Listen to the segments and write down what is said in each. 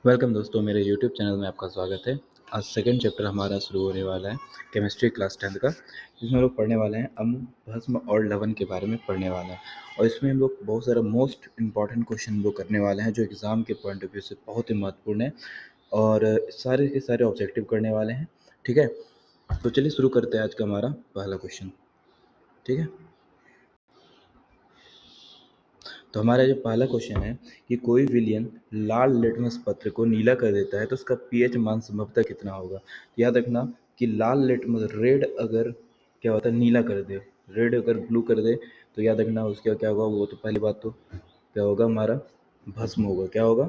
Welcome दोस्तों, मेरे YouTube channel में आपका स्वागत है। आज सेकंड चैप्टर हमारा शुरू होने वाला है केमिस्ट्री क्लास 10th का, जिसमें हम लोग पढ़ने वाले हैं अम्ल, भस्म और लवण के बारे में पढ़ने वाले हैं। और इसमें हम लोग बहुत सारा मोस्ट इंपॉर्टेंट क्वेश्चन हम लोग करने वाले हैं जो एग्ज़ाम के पॉइंट ऑफ व्यू से बहुत ही महत्वपूर्ण है और सारे के सारे ऑब्जेक्टिव करने वाले हैं। ठीक है, तो चलिए शुरू करते हैं आज का हमारा पहला क्वेश्चन। ठीक है, तो हमारा जो पहला क्वेश्चन है कि कोई विलयन लाल लिटमस पत्र को नीला कर देता है तो उसका पीएच मान संभवतः कितना होगा। याद रखना कि लाल लिटमस रेड अगर क्या होता है नीला कर दे, रेड अगर ब्लू कर दे तो याद रखना उसका क्या होगा। वो तो पहली बात तो क्या होगा, हमारा भस्म होगा। क्या होगा,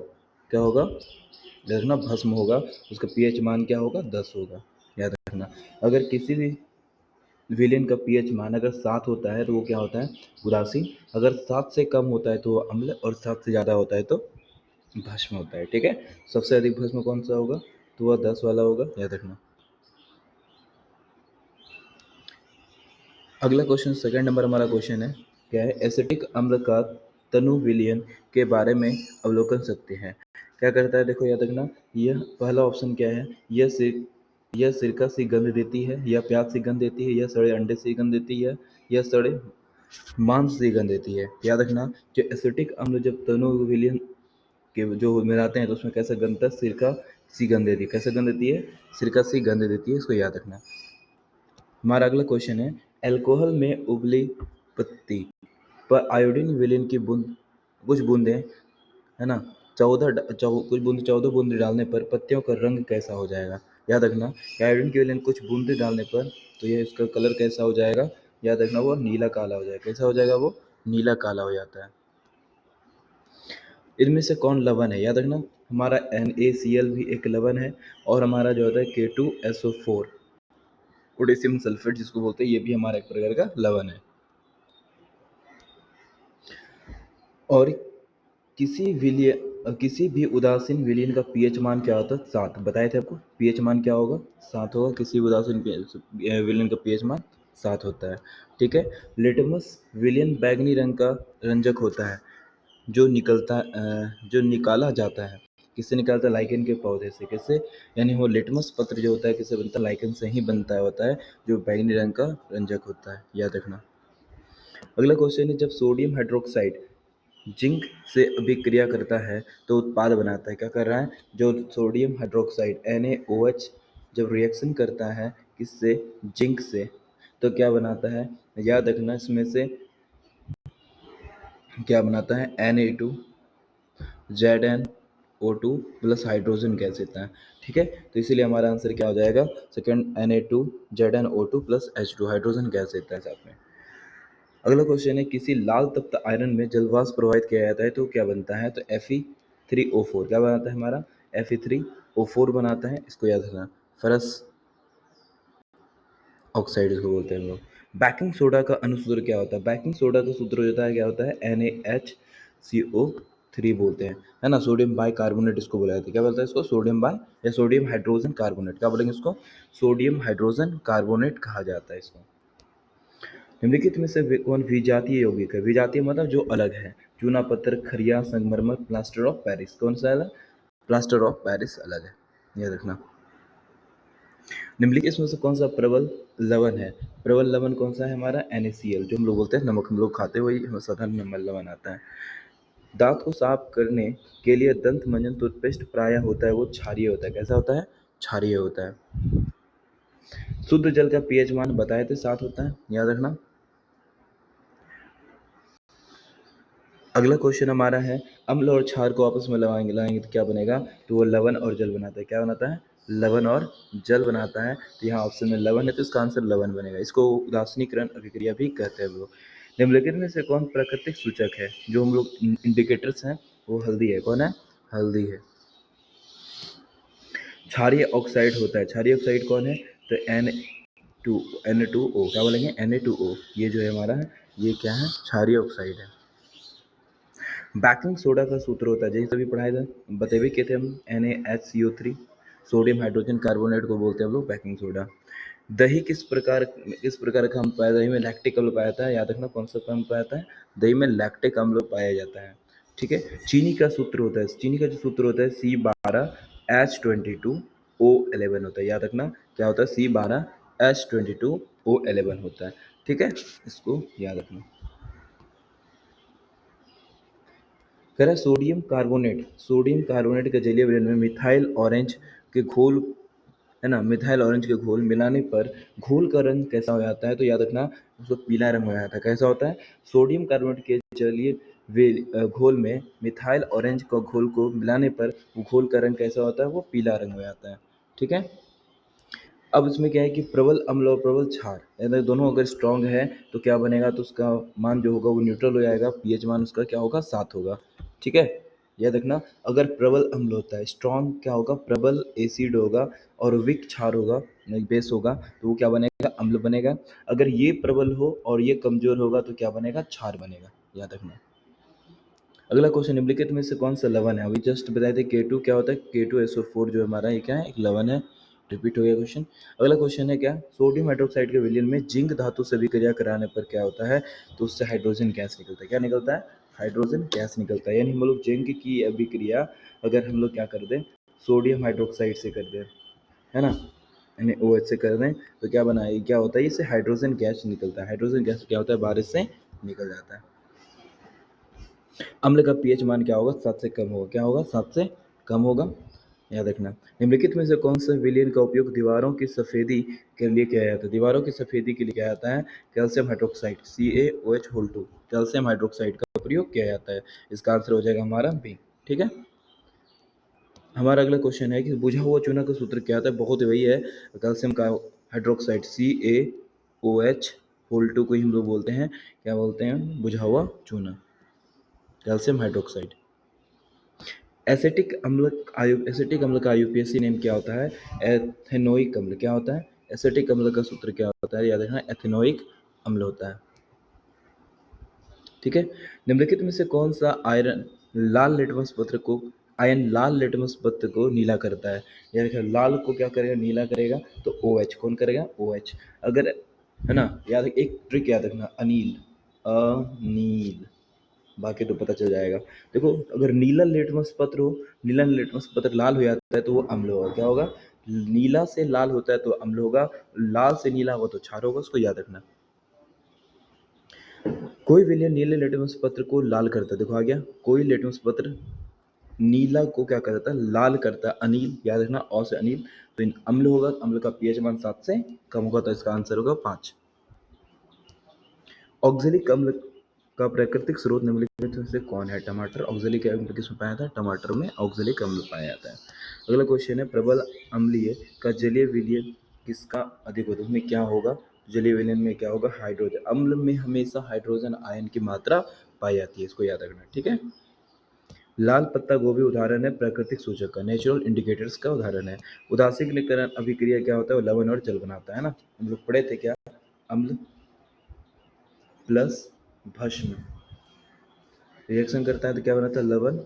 क्या होगा, याद रखना भस्म होगा। उसका पीएच मान क्या होगा, 10 होगा। याद रखना अगर किसी भी विलेन का पीएच मान अगर 7 होता है तो वो क्या होता है, उदासीन। अगर 7 से कम होता है तो वो अम्ल और 7 से ज़्यादा होता है तो भस्म होता है। ठीक है, सबसे अधिक भस्म कौन सा होगा, तो वह 10 वाला होगा। याद रखना। अगला क्वेश्चन, सेकंड नंबर हमारा क्वेश्चन है, क्या है, एसिटिक अम्ल का तनु विलयन के बारे में अवलोकन सकते हैं। क्या करता है, देखो याद रखना, यह पहला ऑप्शन क्या है, यह सिरका सी गंध देती है, या प्याज सी गंध देती है, या सड़े अंडे सी गंध देती है, या सड़े मांस सी गंध देती है। याद रखना जो एसिटिक अम्ल जब तनु विलयन के जो मिलाते हैं तो उसमें कैसा गंध था, सिरका सी गंध देती है। कैसे गंध देती है, सिरका सी गंध देती है, इसको याद रखना। हमारा अगला क्वेश्चन है, अल्कोहल में उबली पत्ती पर आयोडीन विलेन की बूंद, कुछ बूंदें है ना, कुछ बूंद 14 बूंद डालने पर पत्तियों का रंग कैसा हो जाएगा। याद रखना आयोडीन की विलेन कुछ बूंदे डालने पर तो ये इसका कलर कैसा हो जाएगा, याद रखना वो नीला काला हो जाएगा। कैसा हो जाएगा, वो नीला काला हो जाता है। इनमें से कौन लवण है, याद रखना हमारा NaCl भी एक लवण है, और हमारा जो होता है K2SO4 पोटेशियम सल्फेट जिसको बोलते हैं, ये भी हमारा एक प्रकार का लवण है। और किसी भी उदासीन विलयन का पीएच मान क्या होता है, 7 बताए थे आपको। पीएच मान क्या होगा, 7 होगा। किसी उदासीन विलयन का पीएच मान 7 होता है। ठीक है, लिटमस विलयन बैगनी रंग का रंजक होता है जो निकाला जाता है। किससे निकालता है, लाइकेन के पौधे से। किससे, यानी वो लिटमस पत्र जो होता है किससे बनता है, लाइकेन से ही बनता होता है, जो बैगनी रंग का रंजक होता है। याद रखना। अगला क्वेश्चन है, जब सोडियम हाइड्रोक्साइड जिंक से अभिक्रिया करता है तो उत्पाद बनाता है। क्या कर रहा है, जो सोडियम हाइड्रोक्साइड NaOH जब रिएक्शन करता है किससे, जिंक से, तो क्या बनाता है, याद रखना इसमें से क्या बनाता है, Na2ZnO2 प्लस हाइड्रोजन गैस देता है। ठीक है, तो इसीलिए हमारा आंसर क्या हो जाएगा, second Na2ZnO2 plus H2 hydrogen gas देता है साथ में। अगला क्वेश्चन है, किसी लाल तप्त आयरन में जल वाष्प प्रवाहित किया जाता है तो क्या बनता है, तो Fe3O4 क्या बनाता है, हमारा Fe3O4 बनाता है। इसको याद रखना, फरस ऑक्साइड इसको बोलते हैं हम लोग। बेकिंग सोडा का अनुसूत्र क्या होता है, बेकिंग सोडा का सूत्र होता है क्या होता है, NaHCO3 बोलते हैं, है ना। सोडियम बाई कार्बोनेट इसको बोला जाता है। क्या बोलता है इसको, सोडियम बाई या सोडियम हाइड्रोजन कार्बोनेट। क्या बोलेंगे इसको, सोडियम हाइड्रोजन कार्बोनेट कहा जाता है इसको। निम्नलिखित में से कौन विजातीय यौगिक है, विजातीय मतलब जो अलग है, चूना पत्थर, खरिया, संगमरमर, प्लास्टर ऑफ पेरिस। कौन सा अलग, प्लास्टर ऑफ पेरिस अलग है, याद रखना। निम्नलिखित में से कौन सा प्रबल लवण है, प्रबल लवण कौन सा है, हमारा NaCl, जो हम लोग बोलते हैं नमक, हम लोग खाते हुए साधारण नमक लवण आता है। दांत को साफ करने के लिए दंत मंजन टूथपेस्ट प्रायः होता है वो क्षारीय होता है। कैसा होता है, क्षारीय होता है। शुद्ध जल का पीएच मान बताए थे 7 होता है, याद रखना। अगला क्वेश्चन हमारा है, अम्ल और क्षार को आपस में लाएंगे तो क्या बनेगा, तो वो लवण और जल बनाता है। क्या बनाता है, लवण और जल बनाता है। तो यहाँ ऑप्शन में लवण है तो इसका आंसर लवण बनेगा। इसको उदासीनीकरण अभिक्रिया भी कहते हैं लोग। निम्नलिखित में से कौन प्राकृतिक सूचक है, जो हम लोग इंडिकेटर्स हैं, वो हल्दी है। कौन है, हल्दी है। क्षारीय ऑक्साइड होता है, क्षारीय ऑक्साइड कौन है, तो Na2O। क्या बोलेंगे, Na2O, ये जो है हमारा, ये क्या है, क्षारीय ऑक्साइड है। बेकिंग सोडा का सूत्र होता है, जैसे सभी पढ़ाए थे, बतेबे किए थे हम, NaHCO3, सोडियम हाइड्रोजन कार्बोनेट को बोलते हैं हम लोग बेकिंग सोडा। दही किस प्रकार का अम्ल पाया, दही में लैक्टिक अम्ल पाया जाता है। याद रखना कौन सा अम्ल पाया जाता है, दही में लैक्टिक अम्ल पाया जाता है। ठीक है। चीनी का सूत्र होता है, चीनी का जो सूत्र होता है C12H22O11 होता है। याद रखना क्या होता है, C12H22O11 होता है। ठीक है, इसको याद रखना। कह रहा है सोडियम कार्बोनेट के जलीय विलयन में मिथाइल ऑरेंज के घोल, है ना, मिथाइल ऑरेंज के घोल मिलाने पर घोल का रंग कैसा हो जाता है, तो याद रखना उसको पीला रंग हो जाता है। कैसा होता है, सोडियम कार्बोनेट के जलीय घोल में मिथाइल ऑरेंज का घोल को मिलाने पर घोल का रंग कैसा होता है, वो पीला रंग हो जाता है। ठीक है। अब इसमें क्या है कि प्रबल अम्ल और प्रबल क्षार, अगर दोनों अगर स्ट्रांग है तो क्या बनेगा, तो उसका मान जो होगा वो न्यूट्रल हो जाएगा, पीएच मान उसका क्या होगा, 7 होगा। ठीक है, याद रखना अगर प्रबल अम्ल होता है, स्ट्रांग क्या होगा, प्रबल एसिड होगा और विक क्षार होगा, बेस होगा, तो वो क्या बनेगा, अम्ल बनेगा। अगर ये प्रबल हो और ये कमजोर होगा तो क्या बनेगा, क्षार बनेगा। याद रखना। अगला क्वेश्चन, निम्नलिखित में से कौन सा लवण है, अभी जस्ट बताए थे K2 क्या होता है, K2SO4 जो हमारा ये क्या है, एक लवण है। रिपीट हो गया क्वेश्चन। अगला क्वेश्चन है क्या, सोडियम हाइड्रोक्साइड के विलयन में जिंक धातु से अभिक्रिया कराने पर क्या होता है, तो उससे हाइड्रोजन गैस निकलता है। क्या निकलता है, हाइड्रोजन गैस निकलता है। यानी हम लोग जिंक की अभिक्रिया अगर हम लोग क्या कर दें, सोडियम हाइड्रोक्साइड से कर दें, है ना, यानी OH से कर दें, तो क्या बनाए, क्या होता है, इससे हाइड्रोजन गैस निकलता है। हाइड्रोजन गैस क्या होता है, बारिश से निकल जाता है। अम्ल का पीएच मान क्या होगा, 7 से कम होगा। क्या होगा, 7 से कम होगा। याद रखना। निम्नलिखित में से कौन सा विलयन का उपयोग दीवारों की सफेदी के लिए किया जाता है, दीवारों की सफेदी के लिए किया जाता है, calcium hydroxide CaOH2 calcium hydroxide का प्रयोग किया जाता है। इसका आंसर हो जाएगा हमारा बी। ठीक है। हमारा अगला क्वेश्चन है कि बुझा हुआ चूना का सूत्र क्या होता है, बहुत वही है, कैल्शियम का हाइड्रोक्साइड CaOH2 को ही हम लोग बोलते हैं, क्या बोलते हैं, बुझा हुआ चूना, कैल्शियम हाइड्रोक्साइड। एसिटिक अम्ल का IUPAC नेम क्या होता है, एथेनोइक अम्ल। क्या होता है, एसिटिक अम्ल का सूत्र क्या होता है, याद रखना एथेनोइक अम्ल होता है। ठीक है। निम्नलिखित में से कौन सा लाल लिटमस पत्र को लाल लिटमस पत्र को नीला करता है, याद रखना लाल को क्या करेगा, नीला करेगा, तो OH कौन करेगा, OH। अगर, है ना, याद एक ट्रिक याद रखना, अनील, बाकी तो पता चल जाएगा। देखो अगर नीला लिटमस पत्र हो, नीला लिटमस पत्र लाल हो जाता है तो वो अम्ल होगा। क्या होगा, नीला से लाल होता है तो अम्ल होगा, लाल से नीला होगा तो क्षार होगा, उसको याद रखना। कोई विलयन नीले लिटमस पत्र को लाल करता है, देखो आ गया, कोई लिटमस पत्र नीला को क्या करता है, लाल करता है, अनिल, याद रखना, और से अनिल, तो इन अम्ल होगा, अम्ल का पीएच मान 7 से कम होगा, तो इसका आंसर होगा 5। ऑक्जेलिक अम्ल का प्राकृतिक स्रोत निम्नलिखित में से कौन है, टमाटर। ऑक्जेलिक अम्ल किसमें पाया जाता है, टमाटर में ऑक्जेलिक अम्ल पाया जाता है। अगला क्वेश्चन है, प्रबल अम्लीय का जलीय विलयन किसका अधिक होता है, उसमें क्या होगा, जलीय विलयन में क्या होगा, हाइड्रोजन। अम्ल में हमेशा हाइड्रोजन आयन की मात्रा पाई जाती है, इसको याद रखना। ठीक है। लाल पत्ता गोभी उदाहरण है प्राकृतिक सूचक का, नेचुरल इंडिकेटर्स का उदाहरण है। उदासीकरण अभिक्रिया क्या होता है, लवण और जल बनाता है ना, हम लोग पढ़े थे क्या, अम्ल प्लस भस्म रिएक्शन करता है तो क्या बनाता है, लवण,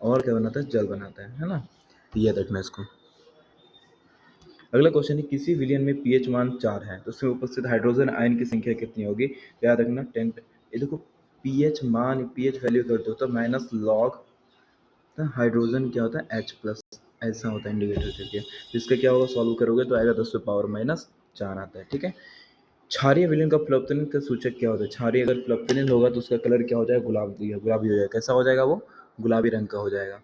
और क्या बनाता है, जल बनाता है ना, तो याद रखना इसको। अगला क्वेश्चन है, किसी विलयन में पीएच मान 4 है तो उसमें उपस्थित हाइड्रोजन आयन की संख्या कितनी होगी, तो याद रखना 10। ये देखो पीएच मान, पीएच वैल्यू करते हो तो माइनस लॉग, हाइड्रोजन क्या होता है H+, ऐसा होता है इंडिकेटर करके, इसका क्या होगा, सॉल्व करोगे तो आएगा 10⁻⁻4 आता है। ठीक है। क्षारीय विलयन का प्लवतनिक का सूचक क्या होता है, क्षारीय अगर प्लवतनिक होगा तो उसका कलर क्या हो जाएगा, गुलाबी गुलाबी हो जाएगा। कैसा हो जाएगा वो, गुलाबी रंग का हो जाएगा।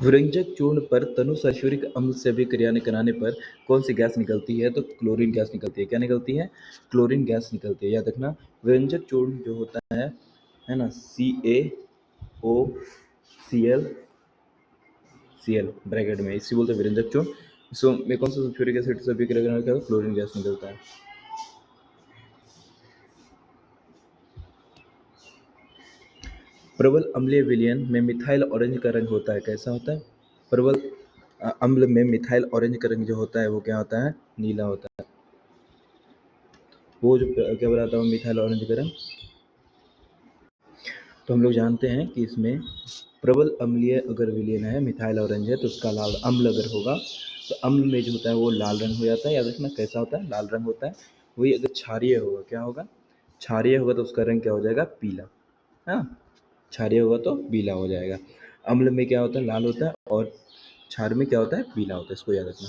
विरंजक चूर्ण पर तनु सल्फ्यूरिक अम्ल से अभिक्रिया कराने पर कौन सी गैस निकलती है, तो क्लोरीन गैस निकलती है। क्या निकलती है, क्लोरीन गैस निकलती है। याद रखना विरंजक चूर्ण जो होता है ना, CaOCl ब्रैकेट में, इसी बोलते हैं विरंजक चूर्ण। इसको में कौन सा सल्फ्यूरिक एसिड से अभिक्रिया कराने के बाद क्लोरीन गैस निकलता है। प्रबल अम्लीय विलयन में मिथाइल ऑरेंज का रंग होता है, कैसा होता है, प्रबल अम्ल में मिथाइल ऑरेंज का रंग जो होता है वो क्या होता है, नीला होता है। वो जो क्या बताता हूँ, मिथाइल ऑरेंज का रंग, तो हम लोग जानते हैं कि इसमें प्रबल अम्लीय अगर विलयन है, मिथाइल ऑरेंज है, तो उसका लाल अम्ल अगर होगा तो अम्ल में जो होता है वो लाल रंग हो जाता है। याद रखना कैसा होता है, लाल रंग होता है। वही अगर क्षारीय होगा, क्या होगा, क्षारीय होगा तो उसका रंग क्या हो जाएगा, पीला। है ना, क्षारीय होगा तो पीला हो जाएगा। अम्ल में क्या होता है, लाल होता है, और क्षार में क्या होता है, पीला होता है। इसको याद रखना।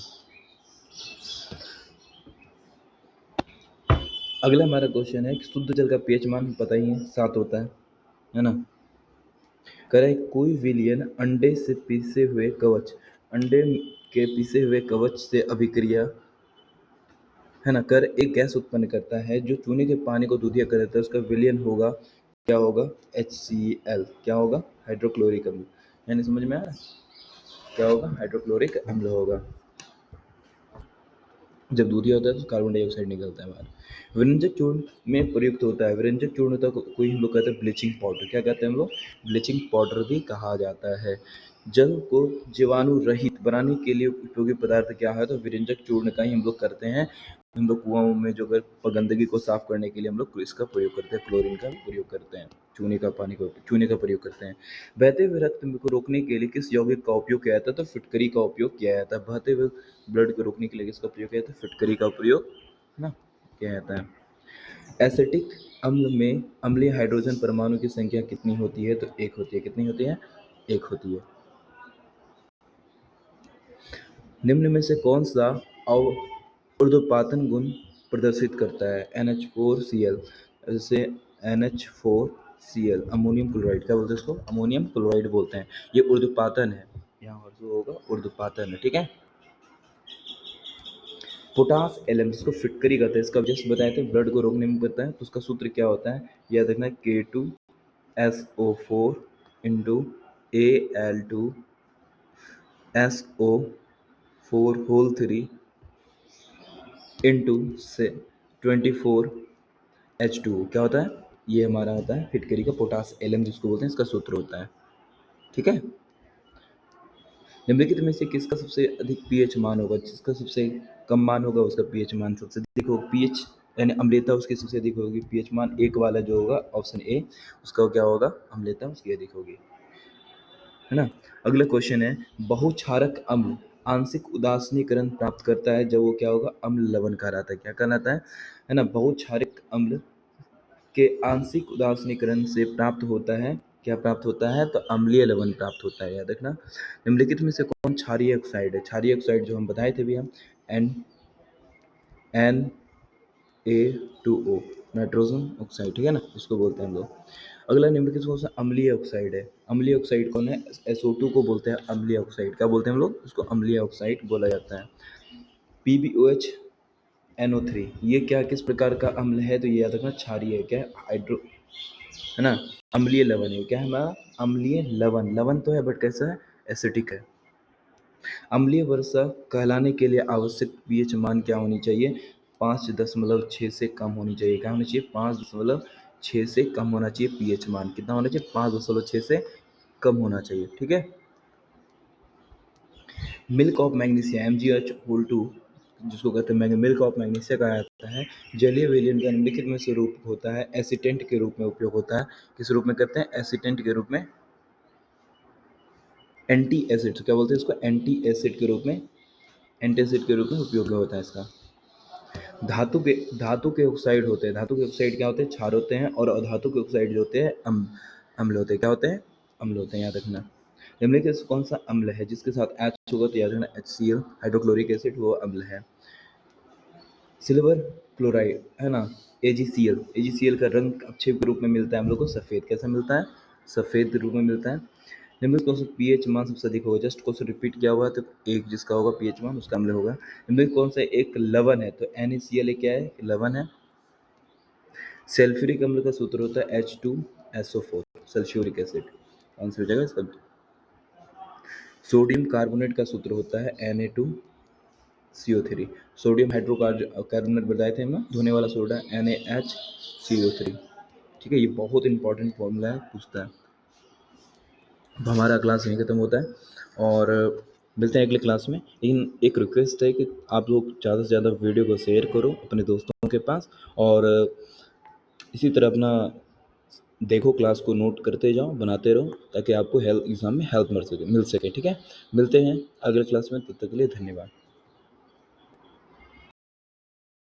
अगला हमारा क्वेश्चन है कि शुद्ध जल का पीएच मान पता ही है 7 होता है ना। करे कोई विलयन अंडे से पीसे हुए कवच, अंडे के पीसे हुए कवच से अभिक्रिया है ना कर एक गैस उत्पन्न करता है जो चूने के पानी को दूधिया कर देता है, उसका विलयन होगा क्या होगा, HCl। क्या होगा, हाइड्रोक्लोरिक अम्ल। यानी समझ में आ रहा है, क्या होगा, हाइड्रोक्लोरिक अम्ल होगा। जब दूधिया होता है तो कार्बन डाइऑक्साइड निकलता है बाहर। व्यंजक चूर्ण में प्रयुक्त होता है, व्यंजक चूर्ण होता है कोई हम लोग कहते हैं ब्लीचिंग पाउडर। क्या कहते हैं हम लोग, ब्लीचिंग पाउडर भी कहा जाता है। जल को जीवाणु रहित बनाने के लिए उपयोगी पदार्थ क्या है, तो व्यंजक चूर्ण का ही हम लोग करते हैं। हम लोग कुआं में जो गंदगी को साफ करने के लिए हम लोग इसका प्रयोग करते हैं, क्लोरीन का प्रयोग करते हैं, चूने का प्रयोग करते हैं। बहते हुए रक्त को रोकने के लिए किस यौगिक का उपयोग किया जाता है, तो फिटकरी का उपयोग किया जाता है। बहते हुए ब्लड को रोकने के लिए किसका प्रयोग किया जाता है, फिटकरी का प्रयोग है ना किया जाता है। एसिटिक अम्ल में अम्लीय हाइड्रोजन परमाणु की संख्या कितनी होती है, तो 1 होती है। कितनी होती है, 1 होती है। निम्न में से कौन सा ऊर्ध्वपातन गुण प्रदर्शित करता है, NH4Cl। जैसे NH4Cl अमोनियम क्लोराइड, क्या बोलते हैं इसको, अमोनियम क्लोराइड बोलते हैं। ये ऊर्ध्वपातन है, यहाँ और जो होगा ऊर्ध्वपातन है, ठीक है। पोटास एलएम जिसको फिटकरी कहते हैं, इसका जस्ट बताए थे ब्लड को रोकने में करता है, तो उसका सूत्र क्या होता है, याद रखना, K2SO4 into Al2SO4 whole 3 into से 24H2O। क्या होता है, ये हमारा होता है फिटकरी का पोटास एलएम जिसको बोलते हैं, इसका सूत्र होता है, ठीक है। निम्नलिखित में से किसका सबसे अधिक पीएच मान होगा, जिसका सबसे कम मान होगा उसका पीएच मान सबसे अधिक होगा। पीएच यानी अम्लता उसकी सबसे अधिक होगी। पीएच मान 1 वाला जो होगा ऑप्शन ए, उसका क्या होगा, अम्लता उसकी अधिक होगी, है ना। अगला क्वेश्चन है, बहुक्षारक अम्ल आंशिक उदासीनीकरण प्राप्त करता है जब वो क्या होगा, अम्ल लवण कहलाता है। क्या कहलाता है ना, बहुक्षारक अम्ल के आंशिक उदासीनीकरण से प्राप्त होता है, क्या प्राप्त होता है, तो अम्लीय लवण प्राप्त होता है, याद रखना। निम्नलिखित में से कौन क्षारीय ऑक्साइड है, क्षारीय ऑक्साइड जो हम बताए थे भी हम, Na2O नाइट्रोजन ऑक्साइड, ठीक है ना, इसको बोलते हैं हम लोग। अगला निम्नलिखित कौन सा अम्लीय ऑक्साइड है, अम्लीय ऑक्साइड कौन है, SO2 को बोलते हैं अम्लीय ऑक्साइड। क्या बोलते हैं हम लोग, उसको अम्लीय ऑक्साइड बोला जाता है। PbOH NO3 ये क्या किस प्रकार का अम्ल है, तो ये याद रखना क्षारीय है, क्या हाइड्रो है ना, अम्लीय लवण है। क्या है हमारा, अम्लीय लवण, लवण तो है बट कैसा है, एसिडिक है। अम्लीय वर्षा कहलाने के लिए आवश्यक पीएच मान क्या होनी चाहिए, 5.6 से कम होनी चाहिए। क्या होनी चाहिए, 5.6 से कम होना चाहिए पीएच मान। कितना होना चाहिए, 5.6 से कम होना चाहिए, ठीक है। मिल्क ऑफ मैग्नीशिया MgH2 जिसको कहते हैं मिल्क ऑफ मैग्नीशिया कहा जाता है, जलीय विलयन का निम्नलिखित में से रूप होता है, एसिटेंट के रूप में उपयोग होता है। किस रूप में करते हैं, एसिटेंट के रूप में, एंटी एसिड, क्या बोलते हैं इसको, एंटी एसिड के रूप में, एंटासिड के रूप में उपयोग होता है इसका। धातु के ऑक्साइड होते हैं, धातु के ऑक्साइड क्या होते हैं, क्षार होते हैं, और अधातु के ऑक्साइड जो होते हैं अम्ल होते हैं। क्या होते हैं, अम्ल होते हैं, याद रखना। निम्नलिखित से कौन सा अम्ल है जिसके साथ H होगा, तो याद रखना HCl हाइड्रोक्लोरिक एसिड वो अम्ल है। सिल्वर क्लोराइड है ना, AgCl का रंग अक्षय के रूप में मिलता है हम लोग को सफ़ेद। कैसा मिलता है, सफ़ेद रूप में मिलता है। निम्नलिखित कौन सा पीएच मान सबसे अधिक होगा, जस्ट क्वेश्चन रिपीट किया हुआ है, तो एक जिसका होगा पीएच मान उसका अम्ल होगा। निम्नलिखित कौन सा एक लवण है, तो NaCl क्या है, लवण है। सल्फ्यूरिक अम्ल का सूत्र होता है H2SO4 सल्फ्यूरिक एसिड, आंसर हो जाएगा इसका। सोडियम कार्बोनेट का सूत्र होता है Na2CO3, सोडियम हाइड्रोकार्बोनेट बताए थे हम, धोने वाला सोडा NaHCO3, ठीक है। ये बहुत इंपॉर्टेंट फॉर्मूला है, पूछता है। अब हमारा क्लास यहीं ख़त्म होता है और मिलते हैं अगले क्लास में। लेकिन एक रिक्वेस्ट है कि आप लोग ज़्यादा से ज़्यादा वीडियो को शेयर करो अपने दोस्तों के पास, और इसी तरह अपना देखो, क्लास को नोट करते जाओ, बनाते रहो, ताकि आपको एग्ज़ाम में हेल्प मिल सके, ठीक है। मिलते हैं अगले क्लास में, तब तक के लिए धन्यवाद।